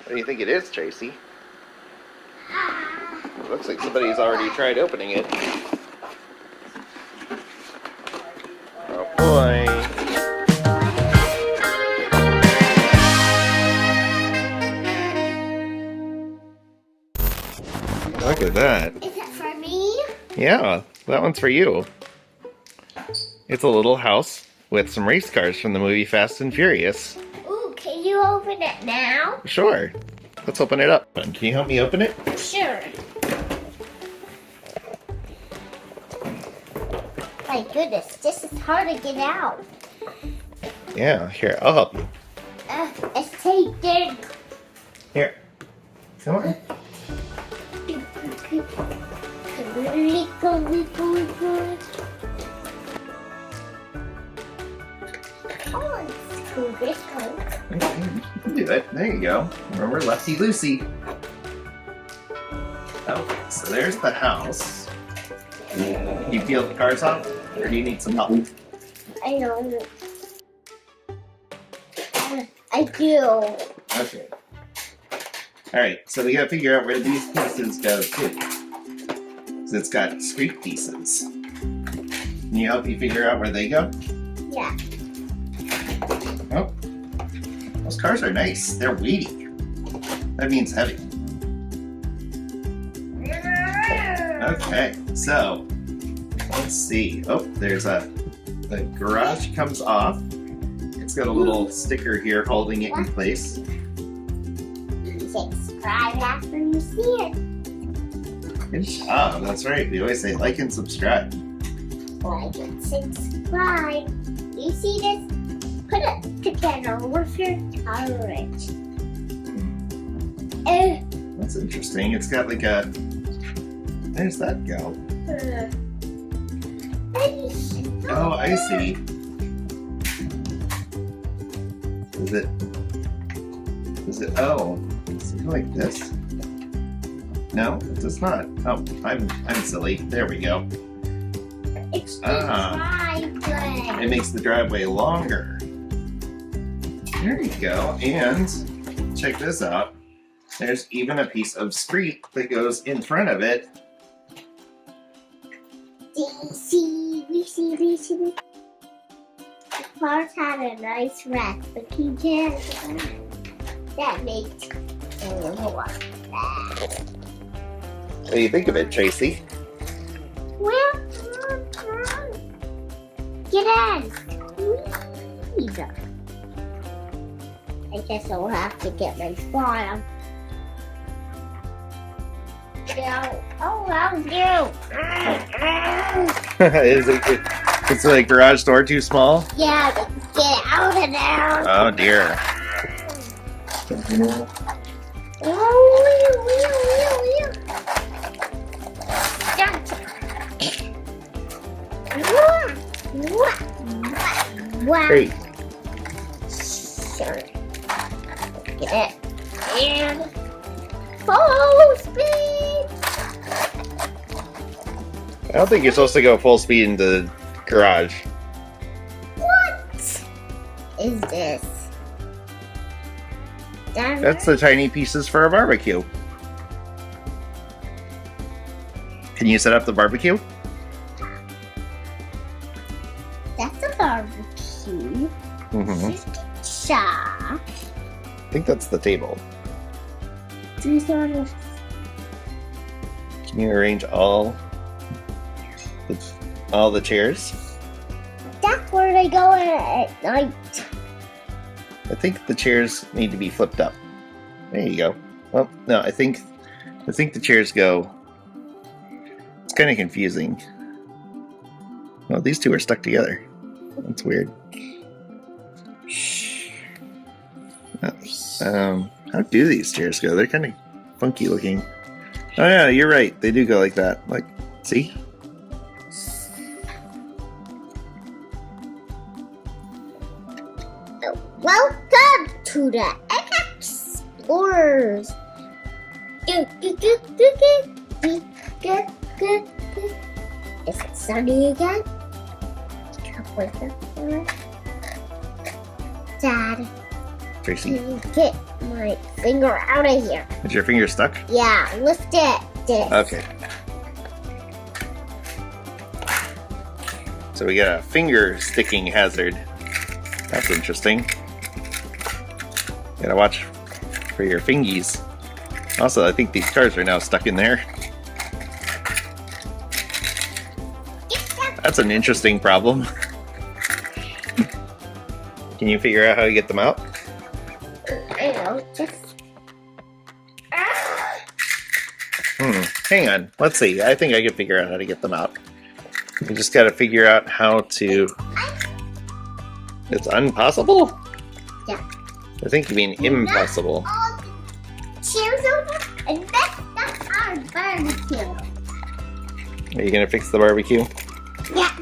What do you think it is, Tracy? It looks like somebody's already tried opening it. Oh boy. Look at that. Is it for me? Yeah, that one's for you. It's a little house with some race cars from the movie Fast and Furious. Ooh, can you open it now? Sure. Let's open it up. Can you help me open it? Sure. My goodness, this is hard to get out. Yeah, here, I'll help you. It's taken. Here. Come on. Oh, it's cool. This one. Okay, you can do it. There you go. Remember, lefty loosey. Okay, so there's the house. Can you peel the cars off, or do you need some help? I don't. I do. Okay. Alright, so we gotta figure out where these pieces go too. Because it's got street pieces. Can you help me figure out where they go? Yeah. Oh. Those cars are nice. They're weighty. That means heavy. Okay, so let's see. Oh, there's the garage comes off. It's got a little sticker here holding it in place. Subscribe after you see it. Good job. That's right. We always say like and subscribe. Like and subscribe. You see this? Put it together with your courage. That's interesting. It's got like a... There's that go. Oh, I see. Is it, oh, is it like this? No, it does not. Oh, I'm silly. There we go. It's the driveway. It makes the driveway longer. There you go. And check this out. There's even a piece of street that goes in front of it. We see. The cars had a nice wreck, but he can't. That makes a little bad. What do you think of it, Tracy? Well, get in. Please. I guess I'll have to get my spawn. Oh, that was you. Is the garage door too small? Yeah, get out of there. Oh dear. Hey. Sure. Get it. And full speed. I don't think you're supposed to go full speed into the garage. What is this? That's the tiny pieces for a barbecue. Can you set up the barbecue? That's a barbecue. Mm-hmm. Shop. I think that's the table. These are the... Can you arrange all the chairs? That's where they go at night. I think the chairs need to be flipped up. There you go. Well, no, I think the chairs go. It's kind of confusing. Well, these two are stuck together. That's weird. How do these chairs go? They're kind of funky looking. Oh yeah, you're right. They do go like that. Like, see? Welcome to the Explorers. Is it sunny again? Dad, Tracy? Get my finger out of here. Is your finger stuck? Yeah, lift it. This. Okay. So we got a finger sticking hazard. That's interesting. Gotta watch for your fingies. Also, I think these cars are now stuck in there. That's an interesting problem. Can you figure out how to get them out? I know, just. Hang on. Let's see. I think I can figure out how to get them out. You just gotta figure out how to... It's impossible? Yeah. I think you mean impossible. All the chairs over, and that's our barbecue. Are you gonna fix the barbecue? Yeah.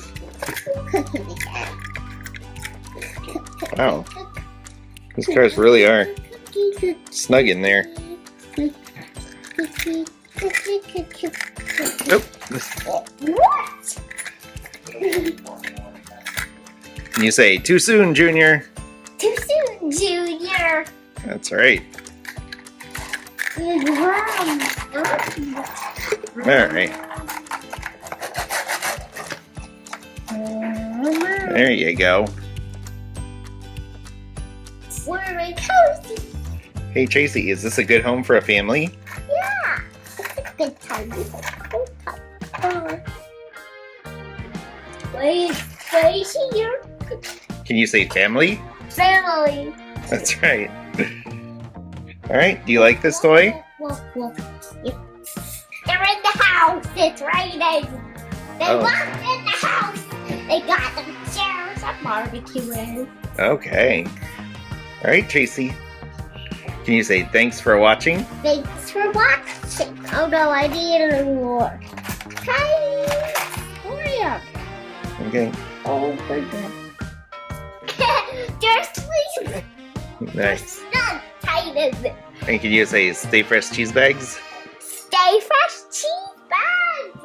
Cooking again. Wow. These cars really are snug in there. Nope. What? Can you say, too soon, Junior? Too soon, Junior. That's right. Alright. There you go. We're cozy. Hey, Tracy, is this a good home for a family? Yeah, it's a good time. It's a cool time. Wait here. Can you say family? Family. That's right. Alright, do you like this toy? Look. They're in the house. It's raining. They walked in the house. They got the chairs and barbecuing. Okay. Alright, Tracy. Can you say thanks for watching? Thanks for watching. Oh no, I need a more. Hi. William. Okay. Oh, my God. There's sleep. Nice. Not tight as And can you say stay fresh cheese bags? Stay fresh cheese bags.